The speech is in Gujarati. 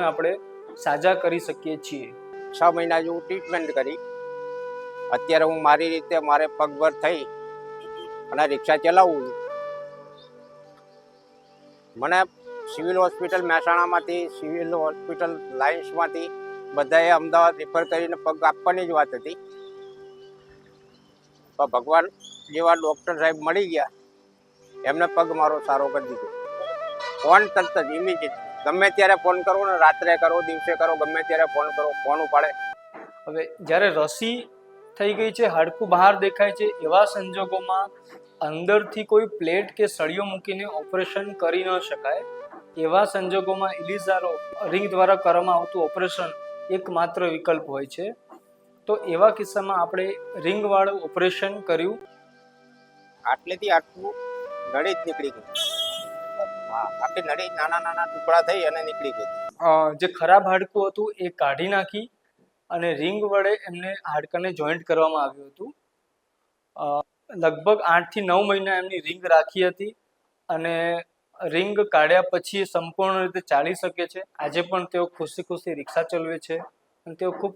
હાડકુને આપણે સાજા કરી શકીએ છીએ. 6 મહિના જેવું ટ્રીટમેન્ટ કરી. અત્યારે હું મારી રીતે મારે પગભર થઈ અને રિક્ષા ચલાવું છું. મને સિવિલ હોસ્પિટલ મહેસાણામાંથી, સિવિલ હોસ્પિટલ લાયન્સમાંથી બધાએ અમદાવાદ રિફર કરીને પગ આપવાની જ વાત હતી. તો ભગવાન જેવા ડૉક્ટર સાહેબ મળી ગયા, એમને પગ મારો સારો કરી દીધો. ફોન તરત જ ઇમિડિયેટ, ગમે ત્યારે ફોન કરો ને, રાત્રે કરો, દિવસે કરો, ગમે ત્યારે ફોન કરો, ફોન ઉપાડે. હવે જ્યારે રસી થઈ ગઈ છે, હાડકું બહાર દેખાય છે, એવા સંજોગોમાં અંદરથી કોઈ પ્લેટ કે સળિયો મૂકીને ઓપરેશન કરી ન શકાય. એવા સંજોગોમાં ઇલિઝારો રિંગ દ્વારા કરવામાં આવતું ઓપરેશન એકમાત્ર વિકલ્પ હોય છે. તો એવા કિસ્સામાં આપણે રિંગવાળું ઓપરેશન કર્યું. આટલેથી આટલું નળી જ નીકળી ગઈ. હા, આટલી નળી નાના નાના ટુકડા થઈ અને નીકળી ગઈ. જે ખરાબ હાડકું હતું એ કાઢી નાખી અને રિંગ વડે એમને હાડકાને જોઈન્ટ કરવામાં આવ્યું હતું. લગભગ 8 થી 9 મહિના એમની રિંગ રાખી હતી અને રિંગ કાઢ્યા પછી સંપૂર્ણ રીતે ચાલી શકે છે. આજે પણ તેઓ ખુશી ખુશી રિક્ષા ચલાવે છે અને તેઓ ખૂબ